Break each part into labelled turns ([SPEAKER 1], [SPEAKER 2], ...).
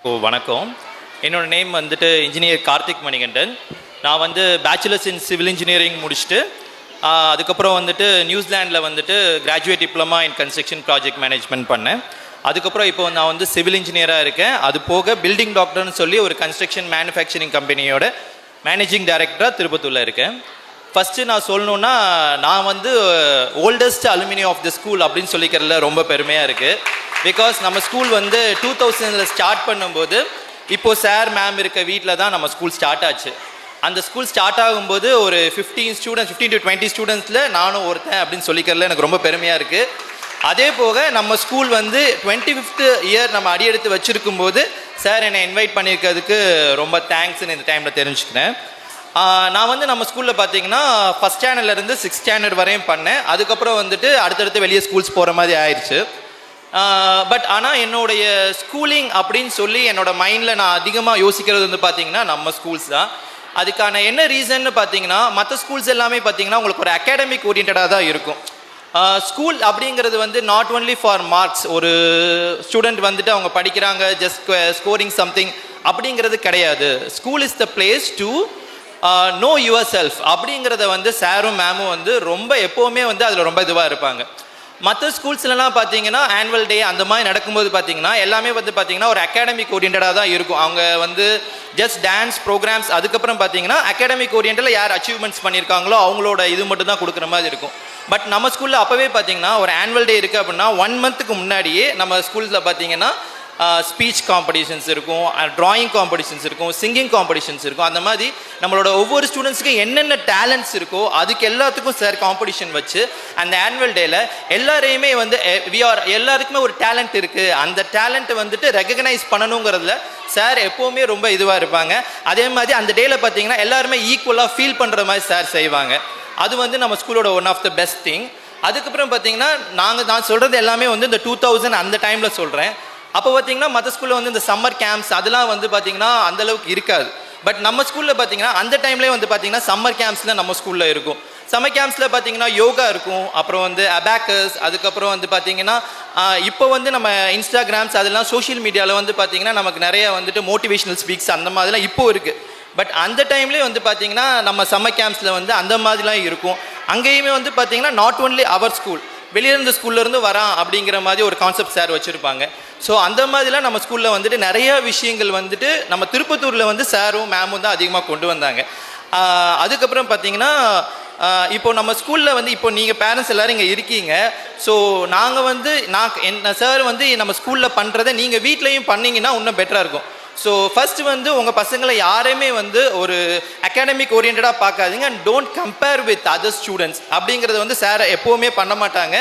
[SPEAKER 1] வணக்கம். என்னோட நேம் வந்துட்டு இன்ஜினியர் கார்த்திக் மணிகண்டன். நான் வந்து பேச்சுலர்ஸ் இன் சிவில் இன்ஜினியரிங் முடிச்சுட்டு அதுக்கப்புறம் வந்துட்டு நியூசிலாண்டில் வந்துட்டு graduate diploma in construction project management பண்ணேன். அதுக்கப்புறம் இப்போ நான் வந்து சிவில் இன்ஜினியராக இருக்கேன். அது போக பில்டிங் டாக்டர்னு சொல்லி ஒரு கன்ஸ்ட்ரக்ஷன் மேனுஃபேக்சரிங் கம்பெனியோட மேனேஜிங் டைரக்டராக திருப்பத்தூரில் இருக்கேன். ஃபஸ்ட்டு நான் சொல்லணுன்னா, நான் வந்து oldest alumni of the school அப்படின்னு சொல்லிக்கிறதுல ரொம்ப பெருமையாக இருக்குது. பிகாஸ் நம்ம ஸ்கூல் வந்து 2000 ஸ்டார்ட் பண்ணும்போது இப்போது சார் மேம் இருக்க வீட்டில் தான் நம்ம ஸ்கூல் ஸ்டார்ட் ஆச்சு. அந்த ஸ்கூல் ஸ்டார்ட் ஆகும்போது ஒரு 15 to 20 ஸ்டூடெண்ட்ஸில் நானும் ஒருத்தன் அப்படின்னு சொல்லிக்கிறதுல எனக்கு ரொம்ப பெருமையாக இருக்குது. அதே போக நம்ம ஸ்கூல் வந்து 25th இயர் நம்ம அடியெடுத்து வச்சுருக்கும் போது சார் என்னை இன்வைட் பண்ணியிருக்கிறதுக்கு ரொம்ப தேங்க்ஸ்ன்னு இந்த டைமில் தெரிஞ்சுக்கிறேன். நான் வந்து நம்ம ஸ்கூலில் பார்த்தீங்கன்னா ஃபஸ்ட் ஸ்டாண்டர்ட்லேருந்து 6th ஸ்டாண்டர்ட் வரையும் பண்ணேன். அதுக்கப்புறம் வந்துட்டு அடுத்தடுத்து வெளியே ஸ்கூல்ஸ் போகிற மாதிரி ஆயிடுச்சு. பட் ஆனால் என்னுடைய ஸ்கூலிங் அப்படின்னு சொல்லி என்னோடய மைண்டில் நான் அதிகமாக யோசிக்கிறது வந்து பார்த்திங்கன்னா நம்ம ஸ்கூல்ஸ் தான். அதுக்கான என்ன ரீசன்னு பார்த்தீங்கன்னா, மற்ற ஸ்கூல்ஸ் எல்லாமே பார்த்தீங்கன்னா உங்களுக்கு ஒரு அகாடமிக் ஓரியன்டாக தான் இருக்கும். ஸ்கூல் அப்படிங்கிறது வந்து நாட் ஒன்லி ஃபார் மார்க்ஸ். ஒரு ஸ்டூடெண்ட் வந்துட்டு அவங்க படிக்கிறாங்க ஜஸ்ட் ஸ்கோரிங் சம்திங் அப்படிங்கிறது கிடையாது. School is the place to know your self அப்படிங்கிறத வந்து சாரும் மேமும் வந்து ரொம்ப எப்போவுமே வந்து அதில் ரொம்ப இதுவாக இருப்பாங்க. மற்ற ஸ்கூல்ஸ்லாம் பார்த்தீங்கன்னா ஆனுவல் டே அந்த மாதிரி நடக்கும்போது பார்த்தீங்கன்னா எல்லாமே வந்து பார்த்தீங்கன்னா ஒரு அகாடமிக் ஓரியன்டாக தான் இருக்கும். அவங்க வந்து ஜஸ்ட் டான்ஸ் ப்ரோக்ராம்ஸ், அதுக்கப்புறம் பார்த்தீங்கன்னா அகாடமிக் ஓரியன்டில் யார் அச்சீவ்மெண்ட்ஸ் பண்ணியிருக்காங்களோ அவங்களோட இது மட்டும் தான் கொடுக்குற மாதிரி இருக்கும். பட் நம்ம ஸ்கூலில் அப்போவே பார்த்தீங்கன்னா ஒரு ஆனுவல் டே இருக்குது அப்படின்னா 1 month முன்னாடியே நம்ம ஸ்கூல்ஸில் பார்த்தீங்கன்னா ஸ்பீச் காம்படிஷன்ஸ் இருக்கும், ட்ராயிங் காம்படிஷன்ஸ் இருக்கும், சிங்கிங் காம்படிஷன்ஸ் இருக்கும். அந்த மாதிரி நம்மளோட ஒவ்வொரு ஸ்டூடெண்ட்ஸுக்கும் என்னென்ன டேலண்ட்ஸ் இருக்கோ அதுக்கு எல்லாத்துக்கும் சார் காம்படிஷன் வச்சு அந்த ஆனுவல் டேயில் எல்லாரையுமே வந்து எல்லாருக்குமே ஒரு டேலண்ட் இருக்குது, அந்த டேலண்ட்டை வந்துட்டு ரெகக்னைஸ் பண்ணணுங்கிறதுல சார் எப்போவுமே ரொம்ப இதுவாக இருப்பாங்க. அதே மாதிரி அந்த டேயில் பார்த்தீங்கன்னா எல்லாருமே ஈக்குவலாக ஃபீல் பண்ணுற மாதிரி சார் செய்வாங்க. அது வந்து நம்ம ஸ்கூலோட one of the best thing. அதுக்கப்புறம் பார்த்தீங்கன்னா நான் சொல்கிறது எல்லாமே வந்து இந்த 2000 அந்த டைமில் சொல்கிறேன். அப்போ பார்த்தீங்கன்னா மற்ற ஸ்கூலில் வந்து இந்த சம்மர் கேம்ப்ஸ் அதெல்லாம் வந்து பார்த்திங்கன்னா அந்தளவுக்கு இருக்காது. பட் நம்ம ஸ்கூலில் பார்த்தீங்கன்னா அந்த டைம்லேயே வந்து பார்த்திங்கன்னா சம்மர் கேம்ப்ஸில் நம்ம ஸ்கூலில் இருக்கும். சம்மர் கேம்ப்ஸில் பார்த்தீங்கன்னா யோகா இருக்கும், அப்புறம் வந்து அபாக்கஸ், அதுக்கப்புறம் வந்து பார்த்திங்கன்னா இப்போ வந்து நம்ம இன்ஸ்டாகிராம்ஸ் அதெல்லாம் சோஷியல் மீடியாவில் வந்து பார்த்திங்கன்னா நமக்கு நிறைய வந்துட்டு மோட்டிவேஷனல் ஸ்பீக்ஸ் அந்த மாதிரிலாம் இப்போ இருக்குது. பட் அந்த டைம்லேயே வந்து பார்த்திங்கன்னா நம்ம சம்மர் கேம்ப்ஸில் வந்து அந்த மாதிரிலாம் இருக்கும். அங்கேயுமே வந்து பார்த்திங்கன்னா நாட் ஒன்லி அவர் ஸ்கூல், வெளியிருந்து ஸ்கூல்லேருந்து வரான் அப்படிங்கிற மாதிரி ஒரு கான்செப்ட் சார் வச்சுருப்பாங்க. ஸோ அந்த மாதிரிலாம் நம்ம ஸ்கூலில் வந்துட்டு நிறைய விஷயங்கள் வந்துட்டு நம்ம திருப்பத்தூரில் வந்து சாரும் மேமும் தான் அதிகமாக கொண்டு வந்தாங்க. அதுக்கப்புறம் பார்த்தீங்கன்னா இப்போ நம்ம ஸ்கூலில் வந்து இப்போ நீங்கள் பேரண்ட்ஸ் எல்லோரும் இங்கே இருக்கீங்க. ஸோ நாங்கள் வந்து என்ன சார் வந்து நம்ம ஸ்கூலில் பண்ணுறதை நீங்கள் வீட்லேயும் பண்ணிங்கன்னா இன்னும் பெட்டராக இருக்கும். ஸோ ஃபஸ்ட்டு வந்து உங்கள் பசங்களை யாரையுமே வந்து ஒரு அகாடமிக் ஓரியன்டாக பார்க்காதீங்க and don't compare with other students அப்படிங்கிறத வந்து சார் எப்போவுமே பண்ண மாட்டாங்க.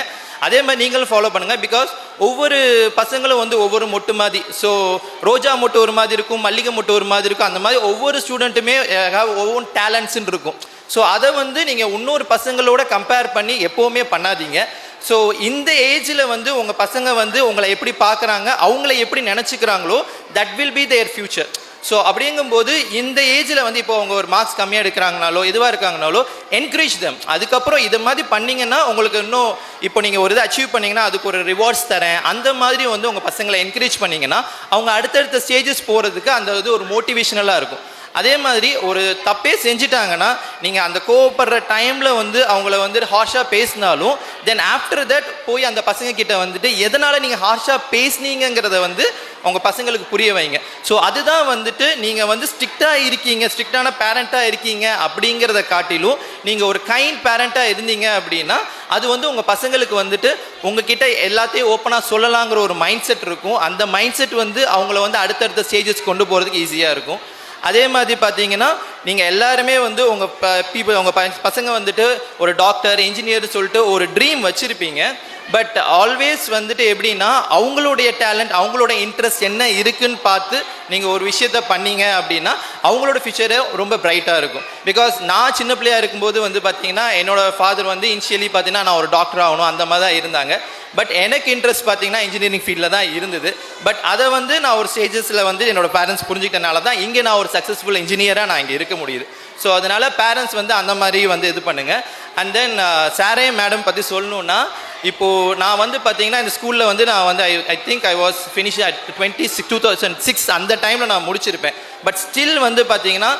[SPEAKER 1] அதே மாதிரி நீங்களும் ஃபாலோ பண்ணுங்கள். பிகாஸ் ஒவ்வொரு பசங்களும் வந்து ஒவ்வொரு மொட்டு மாதிரி, ஸோ ரோஜா மொட்டு ஒரு மாதிரி இருக்கும், மல்லிகை மொட்டு ஒரு மாதிரி இருக்கும். அந்த மாதிரி ஒவ்வொரு ஸ்டூடெண்ட்டுமே ஒவ்வொரு டேலண்ட்ஸ்ன்னு இருக்கும். ஸோ அதை வந்து நீங்கள் இன்னொரு பசங்களோட கம்பேர் பண்ணி எப்போவுமே பண்ணாதீங்க. ஸோ இந்த ஏஜில் வந்து உங்கள் பசங்க வந்து உங்களை எப்படி பார்க்குறாங்க, அவங்கள எப்படி நினச்சிக்கிறாங்களோ that will be their future. So அப்படிங்கும்போது இந்த ஏஜில் வந்து இப்போ அவங்க ஒரு மார்க்ஸ் கம்மியாக எடுக்கிறாங்கனாலோ எதுவாக இருக்காங்கனாலோ என்கரேஜ் தம். அதுக்கப்புறம் இது மாதிரி பண்ணிங்கன்னா உங்களுக்கு இன்னும் இப்போ நீங்கள் ஒரு இதை அச்சீவ் பண்ணிங்கன்னா அதுக்கு ஒரு ரிவார்ட்ஸ் தரேன் அந்த மாதிரி வந்து உங்கள் பசங்களை என்கரேஜ் பண்ணிங்கன்னா அவங்க அடுத்தடுத்த ஸ்டேஜஸ் போகிறதுக்கு அந்த இது ஒரு மோட்டிவேஷனலாக இருக்கும். அதே மாதிரி ஒரு தப்பே செஞ்சிட்டாங்கன்னா நீங்கள் அந்த கோவப்படுற டைமில் வந்து அவங்கள வந்து ஹார்ஷாக பேசினாலும் தென் ஆஃப்டர் தட் போய் அந்த பசங்கக்கிட்ட வந்துட்டு எதனால் நீங்கள் ஹார்ஷாக பேசுனீங்கிறத வந்து உங்கள் பசங்களுக்கு புரிய வைங்க. ஸோ அதுதான் வந்துட்டு நீங்கள் வந்து ஸ்ட்ரிக்டாக இருக்கீங்க, ஸ்ட்ரிக்டான பேரண்ட்டாக இருக்கீங்க அப்படிங்கிறத காட்டிலும் நீங்கள் ஒரு கைண்ட் பேரண்ட்டாக இருந்தீங்க அப்படின்னா அது வந்து உங்கள் பசங்களுக்கு வந்துட்டு உங்ககிட்ட எல்லாத்தையும் ஓப்பனாக சொல்லலாங்கிற ஒரு மைண்ட் செட் இருக்கும். அந்த மைண்ட் செட் வந்து அவங்கள வந்து அடுத்தடுத்த ஸ்டேஜஸ் கொண்டு போகிறதுக்கு ஈஸியாக இருக்கும். அதே மாதிரி பார்த்தீங்கன்னா நீங்கள் எல்லாருமே வந்து உங்கள் பசங்க வந்துட்டு ஒரு டாக்டர் இன்ஜினியர் சொல்லிட்டு ஒரு ட்ரீம் வச்சுருப்பீங்க. பட் ஆல்வேஸ் வந்துட்டு எப்படின்னா அவங்களுடைய டேலண்ட் அவங்களோட இன்ட்ரெஸ்ட் என்ன இருக்குன்னு பார்த்து நீங்கள் ஒரு விஷயத்த பண்ணீங்க அப்படின்னா அவங்களோட ஃபியூச்சரு ரொம்ப பிரைட்டாக இருக்கும். பிகாஸ் நான் சின்ன பிள்ளையாக இருக்கும்போது வந்து பார்த்தீங்கன்னா என்னோடய ஃபாதர் வந்து இனிஷியலி பார்த்தீங்கன்னா நான் ஒரு டாக்டர் ஆகணும் அந்த மாதிரி தான் இருந்தாங்க. பட் எனக்கு இன்ட்ரெஸ்ட் பார்த்தீங்கன்னா இன்ஜினியரிங் ஃபீல்டில் தான் இருந்தது. பட் அதை வந்து நான் ஒரு ஸ்டேஜஸில் வந்து என்னோடய பேரண்ட்ஸ் புரிஞ்சுக்கிட்டனால தான் இங்கே நான் ஒரு சக்ஸஸ்ஃபுல் இன்ஜினியராக நான் இங்கே இருக்க முடியுது. ஸோ அதனால் பேரண்ட்ஸ் வந்து அந்த மாதிரி வந்து இது பண்ணுங்கள். அண்ட் தென் சாரே மேடம் பற்றி சொல்லணுன்னா, இப்போது நான் வந்து பார்த்தீங்கன்னா இந்த ஸ்கூலில் வந்து நான் வந்து I think I was finish at 2006 அந்த டைமில் நான் முடிச்சிருப்பேன். பட் ஸ்டில் வந்து பார்த்தீங்கன்னா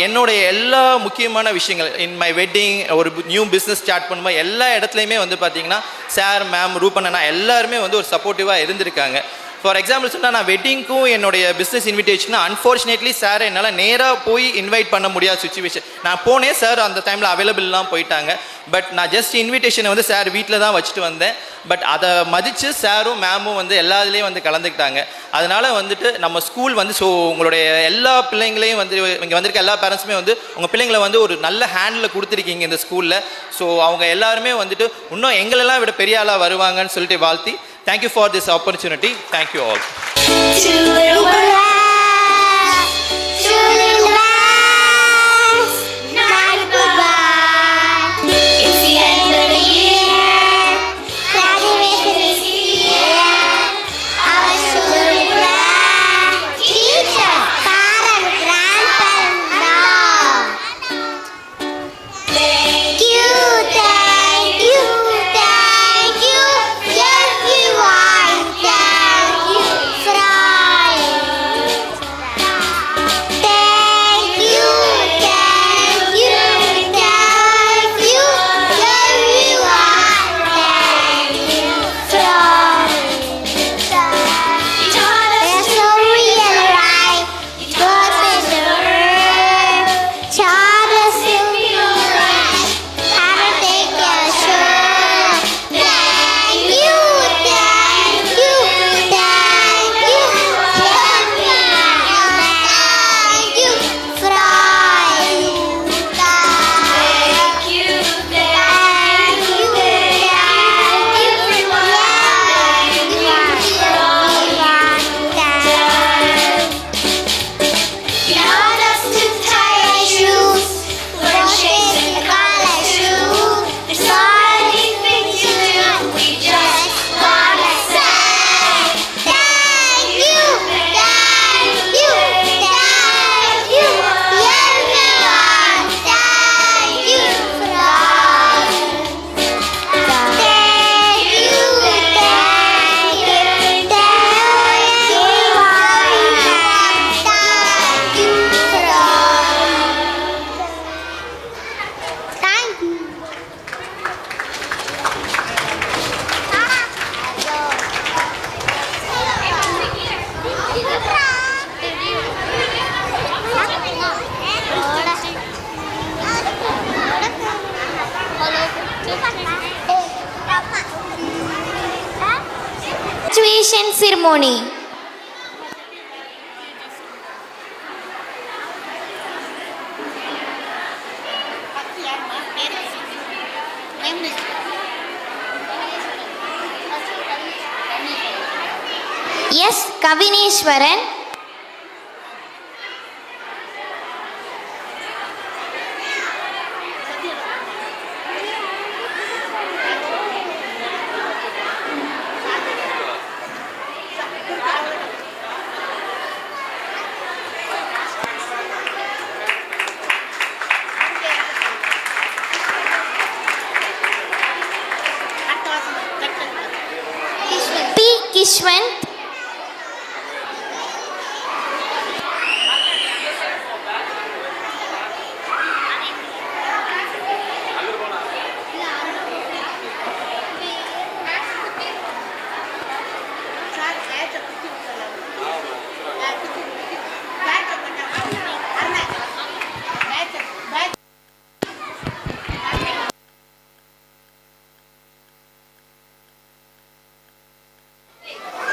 [SPEAKER 1] என்னுடைய எல்லா முக்கியமான விஷயங்கள் இன் மை வெட்டிங், ஒரு நியூ பிஸ்னஸ் ஸ்டார்ட் பண்ணும்போது எல்லா இடத்துலையுமே வந்து பார்த்தீங்கன்னா சார், மேம், ரூபண்ணா எல்லாருமே வந்து ஒரு சப்போர்ட்டிவாக இருந்திருக்காங்க. ஃபார் எக்ஸாம்பிள் சொன்னால் நான் வெட்டிங்க்கும் என்னுடைய பிஸ்னஸ் இன்விடேஷன் அன்ஃபார்ச்சுனேட்லி சார் என்னால் நேராக போய் இன்வைட் பண்ண முடியாத சுச்சுவேஷன். நான் போனேன், சார் அந்த டைமில் அவைலபிள்லாம் போயிட்டாங்க. பட் நான் ஜஸ்ட் இன்விடேஷனை வந்து சார் வீட்டில் தான் வச்சுட்டு வந்தேன். பட் அதை மதித்து சாரும் மேமும் வந்து எல்லாத்துலேயும் வந்து கலந்துக்கிட்டாங்க. அதனால் வந்துட்டு நம்ம ஸ்கூல் வந்து ஸோ உங்களுடைய எல்லா பிள்ளைங்களையும் வந்து இங்கே வந்திருக்க எல்லா பேரண்ட்ஸுமே வந்து உங்கள் பிள்ளைங்களை வந்து ஒரு நல்ல ஹேண்டில் கொடுத்துருக்கீங்க இந்த ஸ்கூலில். ஸோ அவங்க எல்லாருமே வந்துட்டு இன்னும் எங்களெல்லாம் விட பெரிய ஆளாக வருவாங்கன்னு சொல்லிட்டு வாழ்த்தி, thank you for this opportunity. Thank you all.
[SPEAKER 2] Graduation ceremony. Yes, Kavineshwaran. P. Kishwant.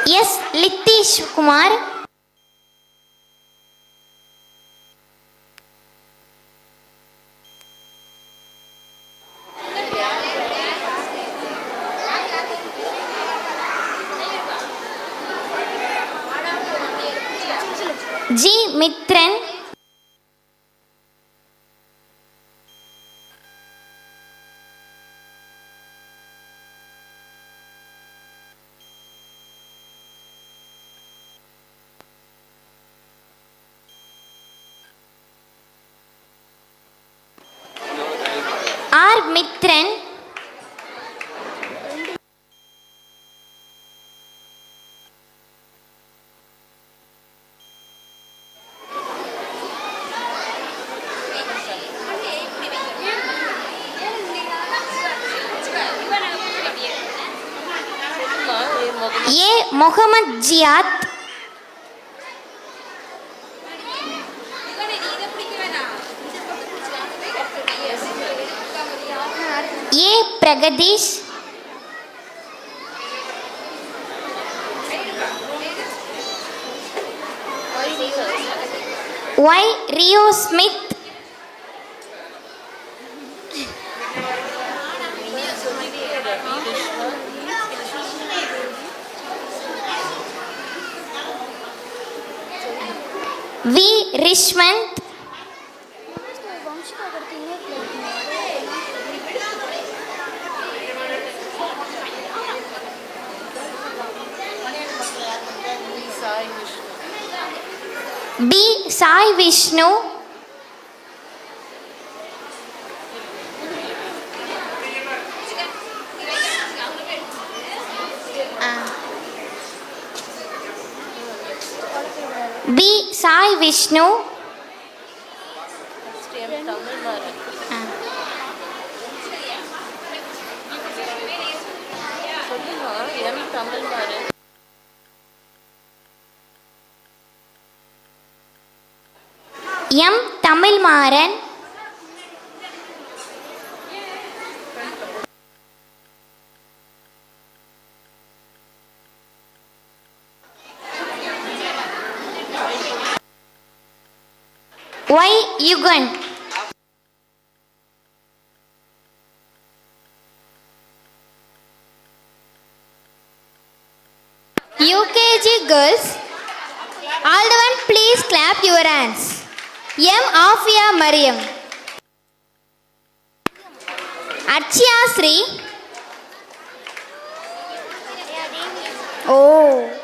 [SPEAKER 2] Yes, Litish Kumar. Mithran. R Mithran. A Mohammed Jiyath. A Pragadeesh. Y Rio Smith. V Rishwanth. P Sai Vishnu. P Sai Vishnu. M Tamilmaran. Y Yugan.
[SPEAKER 3] UKG girls, all the one please clap your hands. M. Afia Mariam. Archya Sri. Oh.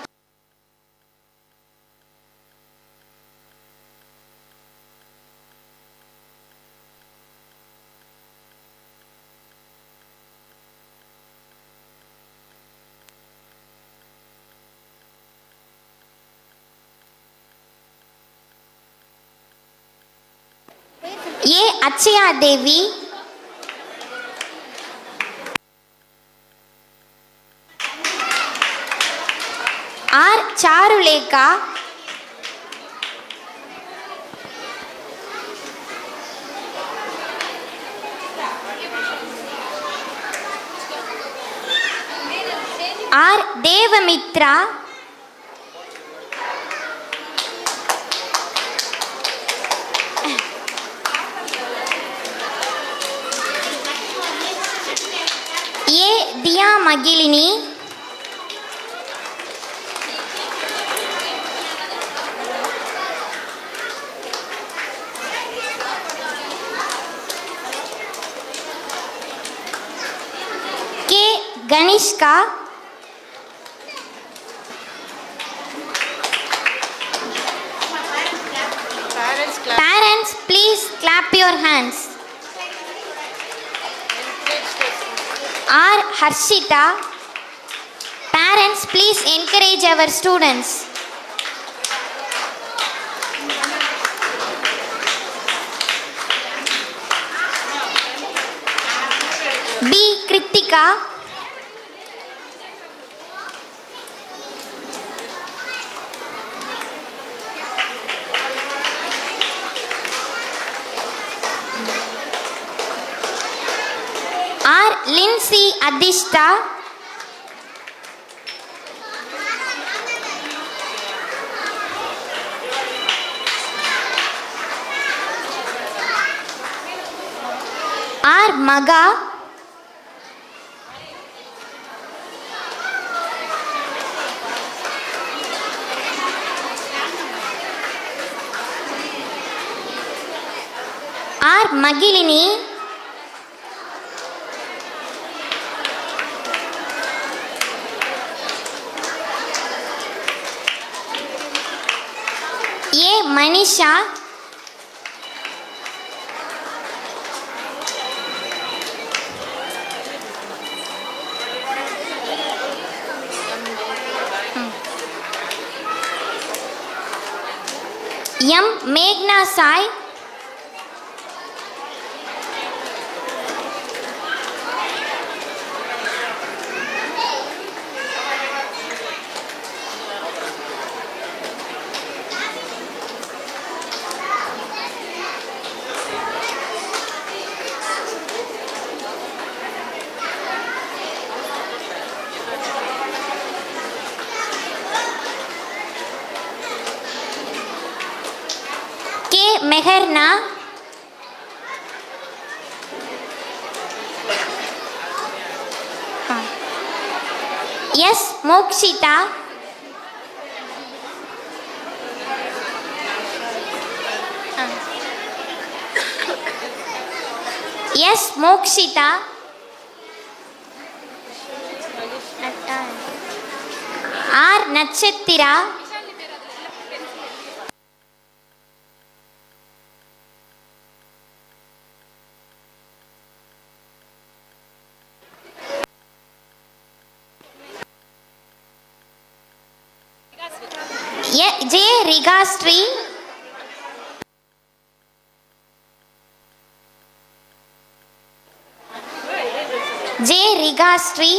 [SPEAKER 2] A Achaya Devi. R Charulekha. R Devamithra. A Diya Magizhini. K Kanishka. Parents, please clap your hands. R. Harshita. Parents, please encourage our students. B. Kritika. R. Lindsay Adishta. R. Maga. R Magizhini, A Manisha, M மேக்னா Sai, K Mehrna, S Mokshitha, S Mokshitha, R Natchathira, J Rigasri, J Rigasri,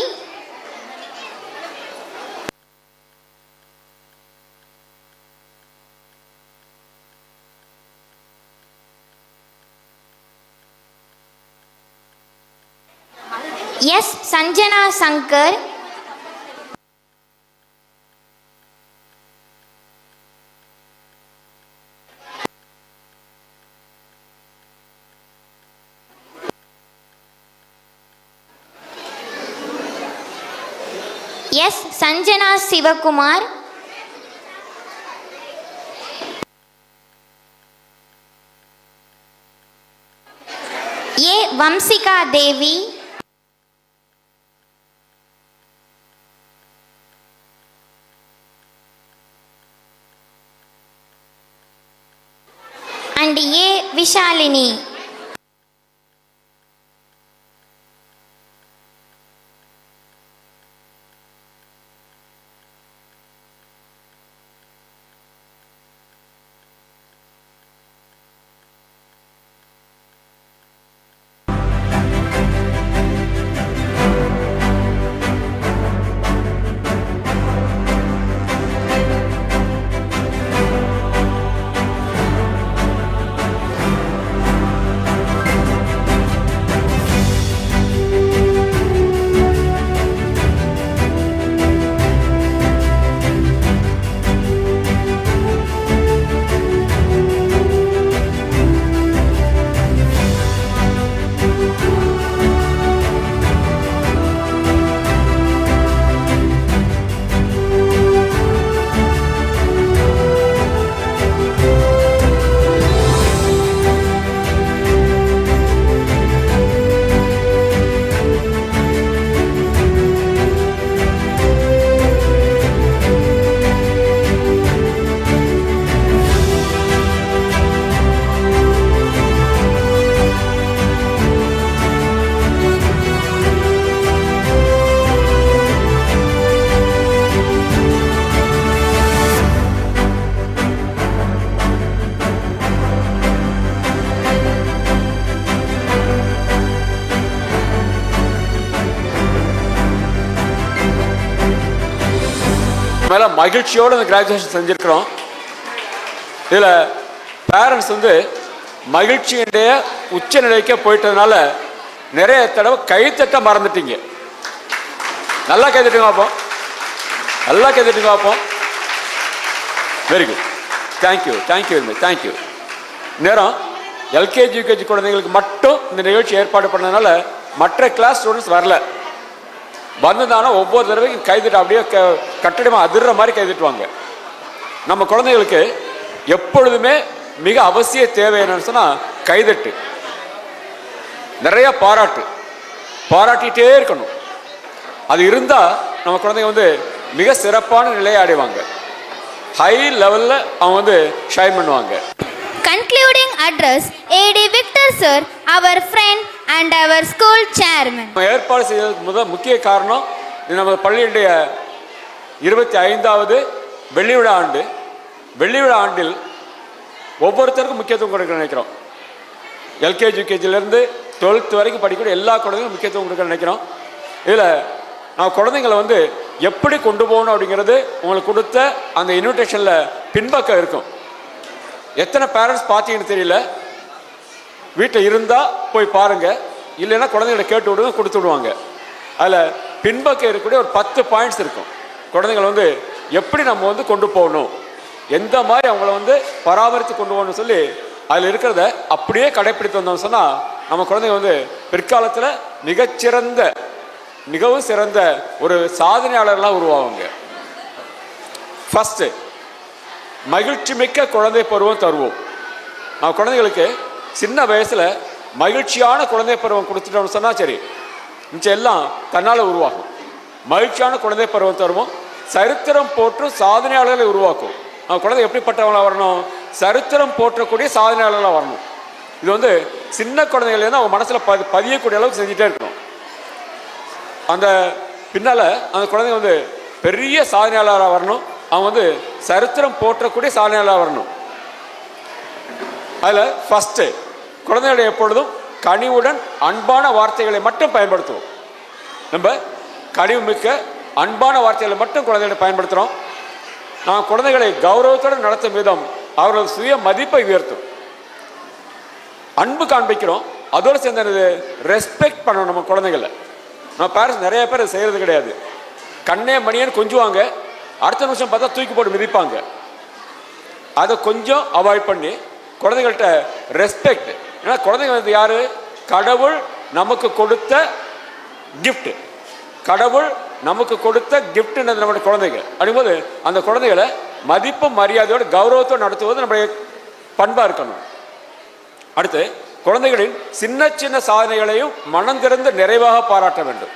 [SPEAKER 2] S Sanjana Shankar, S Sanjana Sivakumar, A Vamsika Devi, and A Vishalini.
[SPEAKER 4] மேலே மகிழ்ச்சியோடு இந்த graduation செஞ்சுருக்கிறோம். இதில் parents மகிழ்ச்சியுடைய உச்ச நிலைக்கு போயிட்டதுனால நிறைய தடவை கைத்தட்ட மறந்துட்டீங்க. நல்லா கைத்தட்டுங்க பார்ப்போம், நல்லா கைத்தட்டுங்க பார்ப்போம். Very good, thank you thank you very much, thank you. நேரம் எல்கேஜி யூகேஜி குழந்தைங்களுக்கு மட்டும் இந்த நிகழ்ச்சி ஏற்பாடு பண்ணதுனால மற்ற கிளாஸ் ஸ்டூடெண்ட்ஸ் வரல. வந்ததானா ஒவ்வொரு தடவைக்கும் கைதட்டு அப்படியே கட்டடமாக அதிர்ற மாதிரி கைதட்டுவாங்க. நம்ம குழந்தைகளுக்கு எப்பொழுதுமே மிக அவசிய தேவை என்னன்னு சொன்னால் கைதட்டு. நிறைய பாராட்டிகிட்டே இருக்கணும். அது இருந்தால் நம்ம குழந்தைங்க வந்து மிக சிறப்பான நிலையை அடைவாங்க. ஹை லெவலில் அவங்க வந்து ஷைன் பண்ணுவாங்க.
[SPEAKER 3] Concluding address, A.D. Victor sir, our friend and our school chairman.
[SPEAKER 4] நம்ம ஏற்பாடு செய்வதற்கு முக்கிய காரணம் இது நம்ம பள்ளியுடைய 25வது வெள்ளி விழா ஆண்டு. வெள்ளி விழா ஆண்டில் ஒவ்வொருத்தருக்கும் முக்கியத்துவம் கொடுக்க நினைக்கிறோம். எல்கேஜி யூகேஜிலேருந்து 12th வரைக்கும் படிக்கக்கூடிய எல்லா குழந்தைங்களும் முக்கியத்துவம் கொடுக்க நினைக்கிறோம். இதில் நான் குழந்தைங்களை வந்து எப்படி கொண்டு போகணும் அப்படிங்கிறது உங்களுக்கு கொடுத்த அந்த இன்விடேஷனில் பின்பக்கம் இருக்கும். எத்தனை பேரண்ட்ஸ் பார்த்தீங்கன்னு தெரியல. வீட்டில் இருந்தால் போய் பாருங்கள், இல்லைன்னா குழந்தைங்களை கேட்டு விடுங்க, கொடுத்து விடுவாங்க. அதில் பின்பக்கம் இருக்கக்கூடிய ஒரு 10 பாயிண்ட்ஸ் இருக்கும். குழந்தைங்களை வந்து எப்படி நம்ம வந்து கொண்டு போகணும், எந்த மாதிரி அவங்கள வந்து பராமரித்து கொண்டு போகணும்னு சொல்லி அதில் இருக்கிறத அப்படியே கடைப்பிடித்து வந்தோம்னு சொன்னால் நம்ம குழந்தைங்க வந்து பிற்காலத்தில் மிகவும் சிறந்த ஒரு சாதனையாளர்களாக உருவாகுங்க. ஃபஸ்ட்டு மகிழ்ச்சி மிக்க குழந்தை பருவம் தருவோம். நான் குழந்தைகளுக்கு சின்ன வயசில் மகிழ்ச்சியான குழந்தை பருவம் கொடுத்துட்டோம்னு சொன்னால் சரி, மிச்சம் எல்லாம் தன்னால் உருவாகும். மகிழ்ச்சியான குழந்தை பருவம் தருவோம். சரித்திரம் போற்று சாதனையாளர்களை உருவாக்கும். நம்ம குழந்தை எப்படிப்பட்டவங்களாக வரணும்? சரித்திரம் போற்றக்கூடிய சாதனையாளர்களாக வரணும். இது வந்து சின்ன குழந்தைகள்லேருந்து அவங்க மனசில் பதியக்கூடிய அளவுக்கு செஞ்சுட்டே இருக்கணும். அந்த பின்னால் அந்த குழந்தைங்க வந்து பெரிய சாதனையாளராக வரணும். அவங்க வந்து சரித்திரம் போற்றக்கூடிய சாதனையாளராக வரணும். அதில் ஃபஸ்ட்டு குழந்தைகளை எப்பொழுதும் கனிவுடன் அன்பான வார்த்தைகளை மட்டும் பயன்படுத்துவோம். நம்ம கனிவு மிக்க அன்பான வார்த்தைகளை மட்டும் குழந்தைகளை பயன்படுத்துகிறோம். நான் குழந்தைகளை கௌரவத்துடன் நடத்தும் விதம் அவர்கள் சுய மதிப்பை உயர்த்தும். அன்பு காண்பிக்கிறோம், அதோடு சேர்ந்து ரெஸ்பெக்ட் பண்ணணும். நம்ம குழந்தைகளை நம்ம பேரண்ட்ஸ் நிறைய பேர் செய்கிறது கிடையாது. கண்ணே மணியன்னு கொஞ்சுவாங்க, அடுத்த நிமிஷம் பார்த்தா தூக்கி போட்டு மிதிப்பாங்க. அதை கொஞ்சம் அவாய்ட் பண்ணி குழந்தைகள்கிட்ட ரெஸ்பெக்ட். ஏன்னா குழந்தைங்க வந்து யார்? கடவுள் நமக்கு கொடுத்த கிஃப்ட். கடவுள் நமக்கு கொடுத்த கிஃப்ட்ன்றது நம்மளுடைய குழந்தைங்க. அப்படிங்கும்போது அந்த குழந்தைகளை மதிப்பு மரியாதையோடு கௌரவத்தோடு நடத்துவது நம்முடைய பண்பாக இருக்கணும். அடுத்து குழந்தைகளின் சின்ன சின்ன சாதனைகளையும் மனம் திறந்து நிறைவாக பாராட்ட வேண்டும்.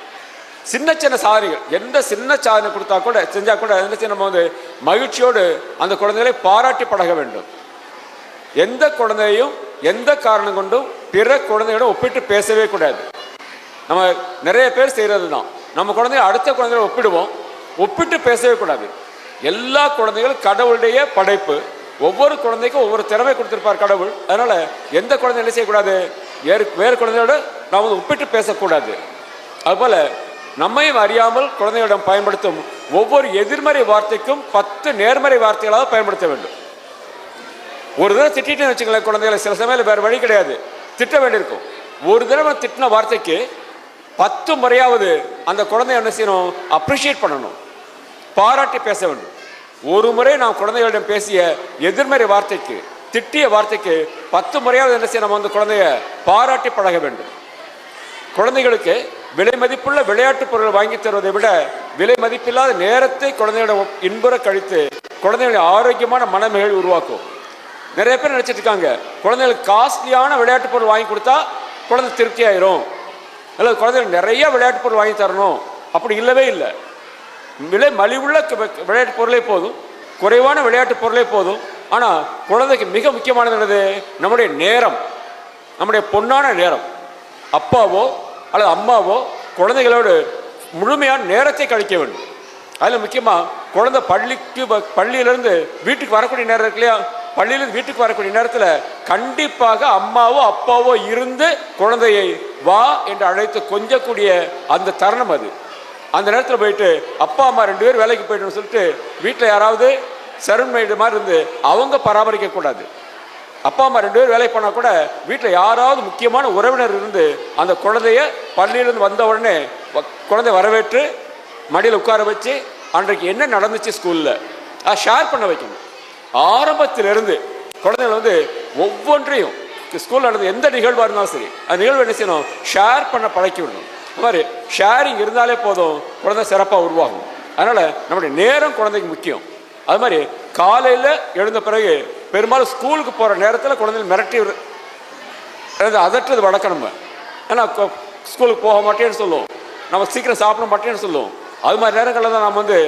[SPEAKER 4] சின்ன சின்ன சாதனைகள், எந்த சின்ன சாதனை கொடுத்தா கூட செஞ்சால் கூட நம்ம வந்து மகிழ்ச்சியோடு அந்த குழந்தைகளை பாராட்டி பழக வேண்டும். எந்த குழந்தையும் எந்த காரணம் கொண்டும் பிற குழந்தையோட ஒப்பிட்டு பேசவே கூடாது. நம்ம நிறைய பேர் செய்கிறது தான். நம்ம குழந்தைய அடுத்த குழந்தைகளை ஒப்பிடுவோம், ஒப்பிட்டு பேசவே கூடாது. எல்லா குழந்தைகளும் கடவுளுடைய படைப்பு. ஒவ்வொரு குழந்தைக்கும் ஒவ்வொரு திறமை கொடுத்துருப்பார் கடவுள். அதனால் எந்த குழந்தை என்ன செய்யக்கூடாது? வேறு குழந்தையோட நாம் வந்து ஒப்பிட்டு பேசக்கூடாது. அதுபோல் நம்மையும் அறியாமல் குழந்தைகளிடம் பயன்படுத்தும் ஒவ்வொரு எதிர்மறை வார்த்தைக்கும் 10 நேர்மறை வார்த்தைகளாக பயன்படுத்த வேண்டும். ஒரு தடவை திட்டிட்டு வச்சுக்கலாம் குழந்தைகளை, சில சமயம் வேறு வழி கிடையாது, திட்ட வேண்டியிருக்கும். ஒரு தடவை திட்டின வார்த்தைக்கு 10 முறையாவது அந்த குழந்தைய என்ன செய்யணும்? அப்ரிஷியேட் பண்ணணும், பாராட்டி பேச வேண்டும். ஒரு முறை நாம் குழந்தைகளிடம் பேசிய எதிர்மறை வார்த்தைக்கு, திட்டிய வார்த்தைக்கு 10 முறையாவது என்ன செய்ய நம்ம வந்து குழந்தைய பாராட்டி பழக வேண்டும். குழந்தைகளுக்கு விலை மதிப்புள்ள விளையாட்டு பொருள் வாங்கி தருவதை விட விலை மதிப்பில்லாத நேரத்தை குழந்தைகளிடம் இன்புற கழித்து குழந்தைகளுடைய ஆரோக்கியமான மனமகிழ்வை உருவாக்கும். நிறைய பேர் நினைச்சிட்டு இருக்காங்க குழந்தைகளுக்கு காஸ்ட்லியான விளையாட்டு பொருள் வாங்கி கொடுத்தா குழந்தை திருப்தி ஆயிரும், அல்லது குழந்தைகளுக்கு நிறைய விளையாட்டு பொருள் வாங்கி தரணும். அப்படி இல்லவே இல்லை. விலை மலிவுள்ள விளையாட்டு பொருளே போதும், குறைவான விளையாட்டு பொருளே போதும். ஆனால் குழந்தைக்கு மிக முக்கியமானது என்னது? நம்முடைய நேரம், நம்முடைய பொன்னான நேரம். அப்பாவோ அல்லது அம்மாவோ குழந்தைகளோடு முழுமையான நேரத்தை கழிக்க வேண்டும். அதில் முக்கியமாக குழந்தை பள்ளியிலேருந்து வீட்டுக்கு வரக்கூடிய நேரம் இருக்கு இல்லையா? பள்ளியிலேருந்து வீட்டுக்கு வரக்கூடிய நேரத்தில் கண்டிப்பாக அம்மாவோ அப்பாவோ இருந்து குழந்தையை வா என்று அழைத்து கொஞ்சக்கூடிய அந்த தருணம் அது. அந்த நேரத்தில் போயிட்டு அப்பா அம்மா 2 பேர் வேலைக்கு போயிட்டுன்னு சொல்லிட்டு வீட்டில் யாராவது சரண்மைடு மாதிரி இருந்து அவங்க பராமரிக்கக்கூடாது. அப்பா அம்மா 2 பேர் வேலைக்கு போனால் கூட வீட்டில் யாராவது முக்கியமான உறவினர் இருந்து அந்த குழந்தைய பள்ளியிலேருந்து வந்த உடனே குழந்தை வரவேற்று மடியில் உட்கார வச்சு அன்றைக்கு என்ன நடந்துச்சு ஸ்கூலில் அதை ஷேர் பண்ண வைக்கணும். ஆரம்பத்திலிருந்து குழந்தைகள் வந்து ஒவ்வொன்றையும் ஸ்கூலில் நடந்த எந்த நிகழ்வாக இருந்தாலும் சரி அந்த நிகழ்வு என்ன செய்யணும்? ஷேர் பண்ண பழக்கி விடணும். அது மாதிரி ஷேரிங் இருந்தாலே போதும், குழந்தை சிறப்பாக உருவாகும். அதனால் நம்முடைய நேரம் குழந்தைக்கு முக்கியம். அது மாதிரி காலையில் எழுந்த பிறகு பெரும்பாலும் ஸ்கூலுக்கு போகிற நேரத்தில் குழந்தைகள் மிரட்டி அதற்றது வழக்கம். நம்ம ஏன்னா ஸ்கூலுக்கு போக மாட்டேன்னு சொல்லுவோம், நம்ம சீக்கிரம் சாப்பிட மாட்டேன்னு சொல்லுவோம். அது மாதிரி நேரங்களில் தான் நம்ம வந்து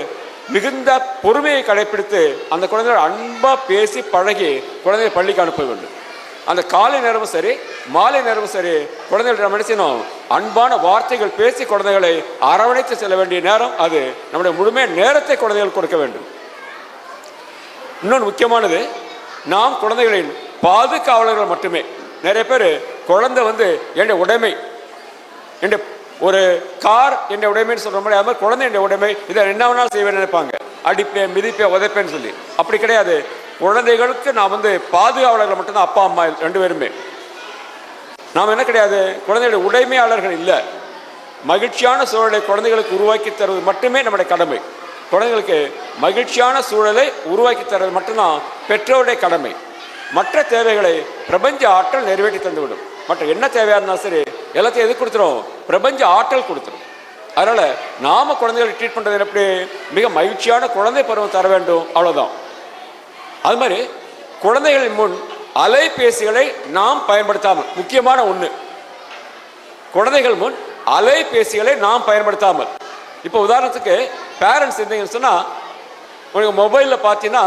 [SPEAKER 4] மிகுந்த பொறுமையை கடைப்பிடித்து அந்த குழந்தைகள் அன்பாக பேசி பழகி குழந்தையை பள்ளிக்கு அனுப்ப வேண்டும். அந்த காலை நேரமும் சரி மாலை நேரமும் சரி குழந்தைகள் நம்ம என்ன செய்யணும், அன்பான வார்த்தைகள் பேசி குழந்தைகளை அரவணைத்து செல்ல வேண்டிய நேரம் அது. நம்முடைய முழுமையான நேரத்தை குழந்தைகள் கொடுக்க வேண்டும். இன்னொன்று முக்கியமானது, நாம் குழந்தைகளின் பாதுகாவலர்கள் மட்டுமே. நிறைய பேர் குழந்தை வந்து என்னுடைய உடைமை, என்னுடைய ஒரு கார் என்னுடைய உடைமைன்னு சொல்கிற மாதிரி, அது மாதிரி குழந்தை என்னுடைய உடைமை, இதை என்ன வேணாலும் செய்வேன்னு நினைப்பாங்க. அடிப்பேன் மிதிப்பேன் உதைப்பேன்னு சொல்லி. அப்படி கிடையாது. குழந்தைகளுக்கு நாம் வந்து பாதுகாவலர்கள் மட்டும்தான், அப்பா அம்மா 2 பேருமே. நாம் என்ன கிடையாது, குழந்தைகளுடைய உடைமையாளர்கள் இல்லை. மகிழ்ச்சியான சூழலை குழந்தைகளுக்கு உருவாக்கி தருவது மட்டுமே நம்முடைய கடமை. குழந்தைகளுக்கு மகிழ்ச்சியான சூழலை உருவாக்கி தருவது மட்டும்தான் பெற்றோருடைய கடமை. மற்ற தேவைகளை பிரபஞ்ச ஆற்றல் நிறைவேற்றி தந்துவிடும். மற்ற என்ன தேவையாக இருந்தாலும் சரி எல்லாத்தையும் எது கொடுத்துரும், பிரபஞ்ச ஆற்றல் கொடுத்துரும். அதனால் நாம் குழந்தைகளை ட்ரீட் பண்ணுறது எப்படி, மிக மகிழ்ச்சியான குழந்தை பருவம் தர வேண்டும், அவ்வளோதான். அது மாதிரி குழந்தைகளின் முன் அலைபேசிகளை நாம் பயன்படுத்தாமல், முக்கியமான ஒன்று, குழந்தைகள் முன் அலைபேசிகளை நாம் பயன்படுத்தாமல். இப்போ உதாரணத்துக்கு பேரண்ட்ஸ் இருந்தீங்கன்னு சொன்னால், உங்களுக்கு மொபைலில் பார்த்தீங்கன்னா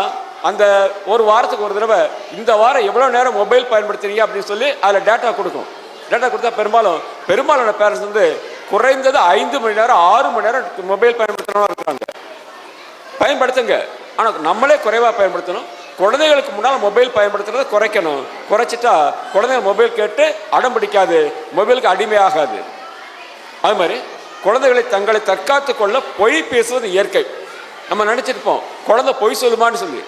[SPEAKER 4] அந்த ஒரு வாரத்துக்கு ஒரு தடவை இந்த வாரம் எவ்வளோ நேரம் மொபைல் பயன்படுத்துறீங்க அப்படின்னு சொல்லி அதில் டேட்டா கொடுக்கும். டேட்டா கொடுத்தா பெரும்பாலான பேரண்ட்ஸ் வந்து குறைந்தது 5 மணி நேரம் 6 மணி நேரம் மொபைல் பயன்படுத்தணும் இருக்கிறாங்க. பயன்படுத்துங்க, ஆனால் நம்மளே குறைவாக பயன்படுத்தணும். குழந்தைகளுக்கு முன்னால் மொபைல் பயன்படுத்துறதை குறைக்கணும். குறைச்சிட்டா குழந்தைங்க மொபைல் கேட்டு அடம் பிடிக்காது, மொபைலுக்கு அடிமையாகாது. அது மாதிரி குழந்தைகளை தங்களை தற்காத்து கொள்ள பொய் பேசுவது இயற்கை. நம்ம நினச்சிருப்போம் குழந்தை பொய் சொல்லுமான்னு சொல்லி.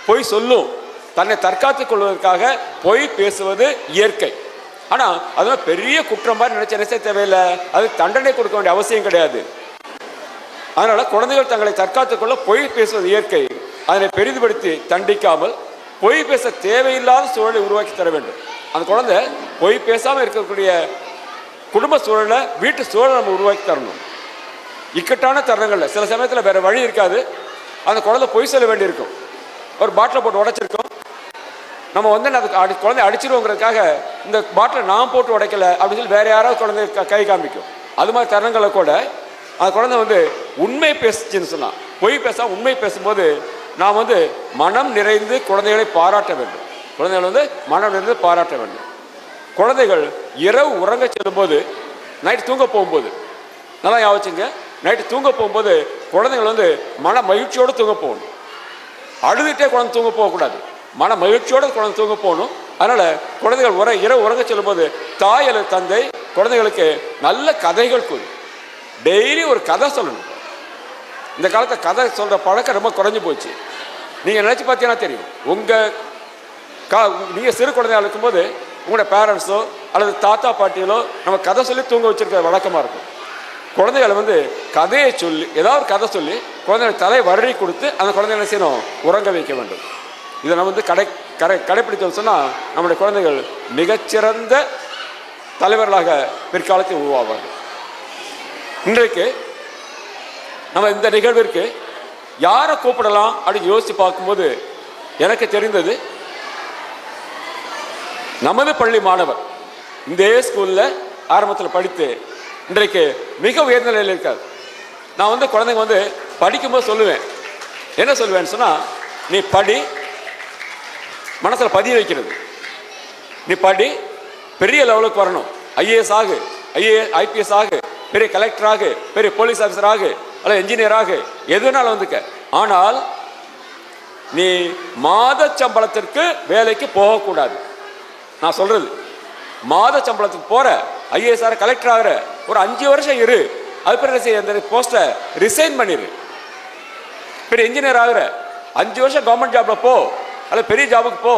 [SPEAKER 4] பொய் சொல்லும், தன்னை தற்காத்துக் கொள்வதற்காக பொய் பேசுவது இயற்கை. ஆனால் அதெல்லாம் பெரிய குற்றம் மாதிரி நினைச்ச தேவையில்லை, அதுக்கு தண்டனை கொடுக்க வேண்டிய அவசியம் கிடையாது. அதனால குழந்தைகள் தங்களை தற்காத்துக் கொள்ள பொய் பேசுவது இயற்கை. அதனை பெரிதுபடுத்தி தண்டிக்காமல் பொய் பேச தேவையில்லாத சூழலை உருவாக்கி தர வேண்டும். அந்த குழந்தை பொய் பேசாமல் இருக்கக்கூடிய குடும்ப சூழலை, வீட்டு சூழலை நம்ம உருவாக்கி தரணும். இக்கட்டான தருணங்களில் சில சமயத்தில் வேற வழி இருக்காது, அந்த குழந்தை பொய் சொல்ல வேண்டியிருக்கும். ஒரு பாட்டிலை போட்டு உடைச்சிருக்கோம், நம்ம வந்து அதுக்கு குழந்தை அடிச்சிருவோங்கிறதுக்காக இந்த பாட்டிலை நான் போட்டு உடைக்கல அப்படின்னு சொல்லி வேற யாராவது குழந்தை கை காமிக்கும். அது மாதிரி தருணங்களை கூட அந்த குழந்தை வந்து உண்மை பேசுச்சுன்னு சொன்னால், பொய் பேசாமல் உண்மை பேசும்போது நாம் வந்து மனம் நிறைந்து குழந்தைகளை பாராட்ட வேண்டும். குழந்தைகள் வந்து மனம் நிறைந்து பாராட்ட வேண்டும். குழந்தைகள் இரவு உறங்க செல்லும்போது, நைட்டு தூங்க போகும்போது, நல்லா ஞாபகிச்சுங்க, நைட்டு தூங்க போகும்போது குழந்தைகள் வந்து மன மகிழ்ச்சியோடு தூங்க போகணும். அழுதுகிட்டே குழந்தை தூங்க போகக்கூடாது, மன மகிழ்ச்சியோடு குழந்தை தூங்க போகணும். அதனால் குழந்தைகள் இரவு உறங்க செல்லும்போது தாய் அல்லது தந்தை குழந்தைகளுக்கு நல்ல கதைகள் கூறி டெய்லி ஒரு கதை சொல்லணும். இந்த காலத்தில் கதை சொல்கிற பழக்கம் ரொம்ப குறைஞ்சி போச்சு. நீங்கள் நினச்சி பார்த்தீங்கன்னா தெரியும், நீங்கள் சிறு குழந்தையாக இருக்கும்போது உங்களோட பேரண்ட்ஸோ அல்லது தாத்தா பாட்டிகளோ நம்ம கதை சொல்லி தூங்க வச்சுருக்க வழக்கமாக இருக்கும். குழந்தைகளை வந்து கதையை சொல்லி, ஏதாவது ஒரு கதை சொல்லி குழந்தைகள் தலை வருடி கொடுத்து அந்த குழந்தைகளை செய்யணும், உறங்க வைக்க வேண்டும். இதை நம்ம வந்து கடைப்பிடித்தோம் சொன்னால் நம்முடைய குழந்தைகள் மிகச்சிறந்த தலைவர்களாக பிற்காலத்தில் உருவாவார்கள். இன்றைக்கு நம்ம இந்த நிகழ்விற்கு யாரை கூப்பிடலாம் அப்படின்னு யோசித்து பார்க்கும்போது எனக்கு தெரிந்தது நமது பள்ளி மாணவர், இந்த ஸ்கூலில் ஆரம்பத்தில் படித்து இன்றைக்கு மிக உயர்ந்த நிலையில் இருக்காது. நான் வந்து குழந்தைங்க வந்து படிக்கும்போது சொல்லுவேன், என்ன சொல்லுவேன்னு சொன்னால், நீ படி, மனசில் பதிய வைக்கிறது, நீ படி, பெரிய லெவலுக்கு வரணும், ஐஏஎஸ் ஆகு, ஐபிஎஸ் ஆகு, பெரிய கலெக்டர் ஆகு, பெரிய போலீஸ் ஆஃபீஸர் ஆகு, அல்லது என்ஜினியர் ஆகு, எதுனாலும் வந்துக்க. ஆனால் நீ மாத சம்பளத்திற்கு வேலைக்கு போகக்கூடாது. நான் சொல்றது, மாத சம்பளத்துக்கு போற, ஐஏஎஸ் ஆகிற, கலெக்டர் ஆகிற, ஒரு 5 வருஷம் இரு, அது பிறகு அந்த போஸ்ட்டை ரிசைன் பண்ணிடு. பெரிய இன்ஜினியர் ஆகிற, 5 வருஷம் கவர்மெண்ட் ஜாப்ல போ, அல்லது பெரிய ஜாபுக்கு போ,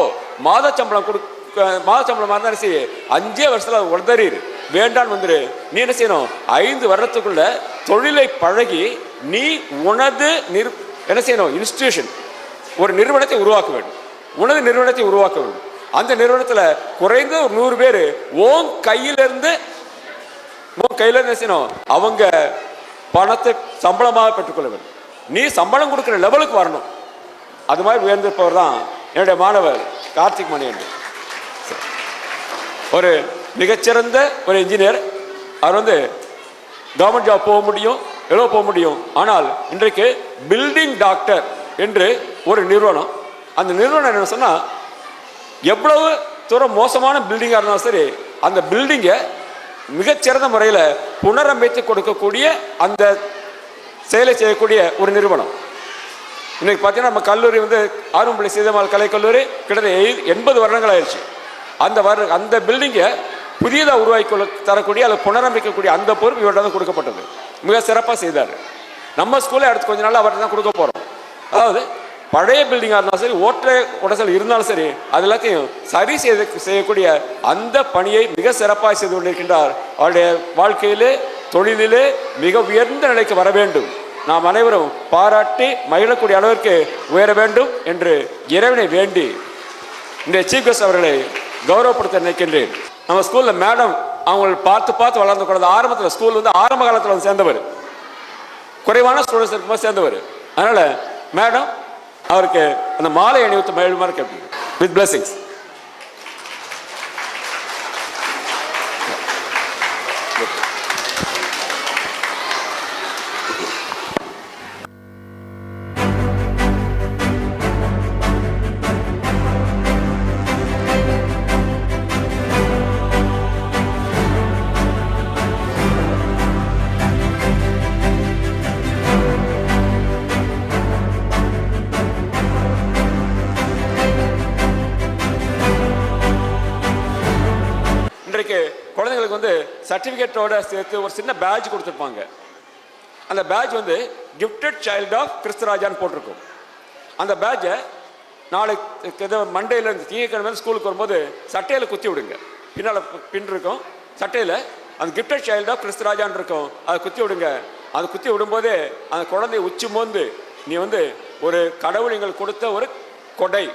[SPEAKER 4] மாத சம்பளம் மாதிரி தான் செய்ய, 5 வருஷத்துல உடனே வேண்டான்னு வந்துரு. நீ என்ன செய்யணும், 5 வருடத்துக்குள்ள தொழிலை பழகி நீ உனது என்ன செய்யணும், இன்ஸ்டிடியூஷன், ஒரு நிறுவனத்தை உருவாக்க வேண்டும். உனது நிறுவனத்தை உருவாக்க வேண்டும். அந்த நிறுவனத்தில் குறைந்த ஒரு 100 பேர் உன் கையிலிருந்து என்ன செய்யணும், அவங்க பணத்தை சம்பளமாக பெற்றுக்கொள்ள வேண்டும். நீ சம்பளம் கொடுக்குற லெவலுக்கு வரணும். அது மாதிரி உயர்ந்திருப்பவர் தான் என்னுடைய மாணவர் கார்த்திக் மணிகண்டன். ஒரு மிகச்சிறந்த ஒரு இன்ஜினியர். அவர் வந்து கவர்மெண்ட் ஜாப் போக முடியும், எவ்வளோ போக முடியும். ஆனால் இன்றைக்கு பில்டிங் டாக்டர் என்று ஒரு நிறுவனம், அந்த நிறுவனம் என்ன சொன்னால், எவ்வளவு தூரம் மோசமான பில்டிங்காக இருந்தாலும் சரி அந்த பில்டிங்கை மிகச்சிறந்த முறையில் புனரமைத்து கொடுக்கக்கூடிய அந்த செயலை செய்யக்கூடிய ஒரு நிறுவனம். இன்னைக்கு பார்த்தீங்கன்னா நம்ம கல்லூரி வந்து ஆறும்பள்ளி சீதம்மாள் கலைக்கல்லூரி கிட்டத்தட்ட 80 வருடங்கள் ஆயிடுச்சு. அந்த பில்டிங்கை புதியதாக உருவாக்கி தரக்கூடிய அதை புனரமைக்கக்கூடிய அந்த பொறுப்பு இவர்கிட்ட தான் கொடுக்கப்பட்டது. மிக சிறப்பாக செய்தார். நம்ம ஸ்கூலில் அடுத்து கொஞ்ச நாள் அவர்கிட்ட தான் கொடுக்க போகிறோம். அதாவது பழைய பில்டிங்காக இருந்தாலும் சரி, ஓட்டை உடசல் இருந்தாலும் சரி, அது எல்லாத்தையும் சரி செய்யக்கூடிய அந்த பணியை மிக சிறப்பாக செய்து கொண்டிருக்கின்றார். அவருடைய வாழ்க்கையிலே தொழிலிலே மிக உயர்ந்த நிலைக்கு வர வேண்டும், நாம் அனைவரும் பாராட்டி மகிழக்கூடிய அளவிற்கு உயர வேண்டும் என்று இறைவனை வேண்டி இன்றைய சீஃப் கெஸ்ட் அவர்களை கௌரவப்படுத்த நினைக்கின்றேன். நம்ம ஸ்கூலில் மேடம் அவங்களை பார்த்து வளர்ந்து கொண்டது. ஆரம்பத்தில் ஸ்கூல் வந்து ஆரம்ப காலத்தில் வந்து சேர்ந்தவர், குறைவான ஸ்டூடெண்ட்ஸ் இருக்கும்போது சேர்ந்தவர். அதனால் மேடம் அவருக்கு அந்த மாலை அணிவித்து மகிழ்மாறு கேட்பீங்க. With blessings. இன்றைக்கு குழந்தைங்களுக்கு வந்து சர்டிஃபிகேட்டோட சேர்த்து ஒரு சின்ன பேட்ச் கொடுத்துருப்பாங்க. அந்த பேட்ச் வந்து கிஃப்டட் சைல்டு ஆஃப் கிறிஸ்துராஜான்னு போட்டிருக்கும். அந்த பேட்சை நாளைக்கு மண்டேலேருந்து திங்கக்கிழமை ஸ்கூலுக்கு வரும்போது சட்டையில் குத்தி விடுங்க. பின்னால் பின் இருக்கும் சட்டையில் அந்த கிஃப்டட் சைல்டு ஆஃப் கிறிஸ்துராஜான்னு இருக்கும், அதை குத்தி விடுங்க. அதை குத்தி விடும்போதே அந்த குழந்தைய உச்சி மோந்து நீ வந்து ஒரு கடவுள் எங்களுக்கு கொடுத்த ஒரு கொடை,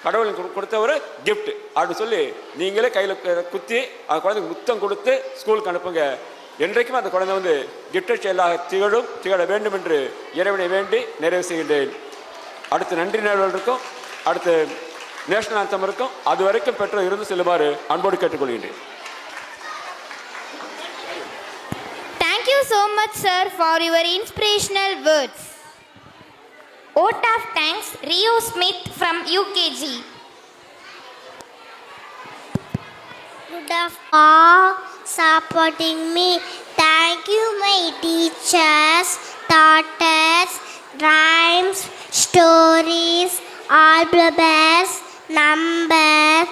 [SPEAKER 4] கடவுள் கொடுத்த ஒரு கிஃப்ட் அப்படின்னு சொல்லி நீங்களே கையில் குத்தி அந்த குழந்தைக்கு முத்தம் கொடுத்து ஸ்கூலுக்கு அனுப்புங்க. என்றைக்கும் அந்த குழந்தை வந்து கிஃப்டட் சைல்டாக திகழ வேண்டும் என்று இறைவனை வேண்டி நிறைவு செய்கின்றேன். அடுத்து நன்றி நாள் இருக்கும், அடுத்து நேஷனல் ஆந்தம் இருக்கும். அது வரைக்கும் பெற்றோர் இருந்து செல்லுமாறு அன்போடு கேட்டுக்கொள்கின்றேன்.
[SPEAKER 3] Thank you so much, sir, for your inspirational words.
[SPEAKER 2] Vote of thanks, Rio Smith from UKG.
[SPEAKER 5] Good afternoon, supporting me. Thank you, my teachers, taught us rhymes, stories, alphabets, numbers,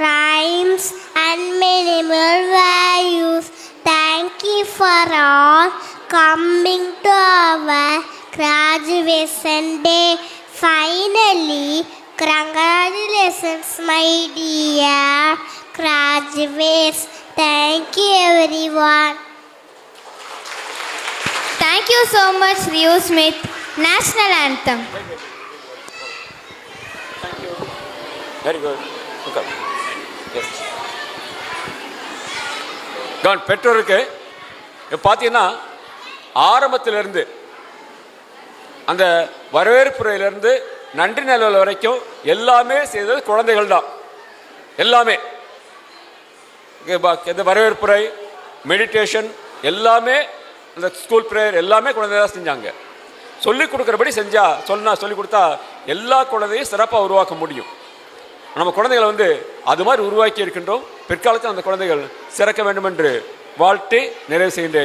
[SPEAKER 5] rhymes, and many more values. Thank you for all coming to our graduation day. Finally, congratulations, my dear graduates. Thank you, everyone.
[SPEAKER 3] Thank you so much, Rio Smith. National Anthem.
[SPEAKER 4] Very good. S Kavan பெற்றோருக்கு பார்த்தீங்கன்னா ஆரம்பத்திலிருந்து அந்த வரவேற்புரையிலிருந்து நன்றி நிலவல் வரைக்கும் எல்லாமே செய்தது குழந்தைகள் தான். எல்லாமே இந்த வரவேற்புரை, மெடிடேஷன் எல்லாமே இந்த ஸ்கூல் ப்ரேயர் எல்லாமே குழந்தைகள் தான் செஞ்சாங்க. சொல்லிக் கொடுக்குறபடி சொல்லிக் கொடுத்தா எல்லா குழந்தையும் சிறப்பாக உருவாக்க முடியும். நம்ம குழந்தைகளை வந்து அது மாதிரி உருவாக்கி இருக்கின்றோம். பிற்காலத்தில் அந்த குழந்தைகள் சிறக்க வேண்டும் என்று வாழ்த்தி நிறைவு செய்கின்றேன்.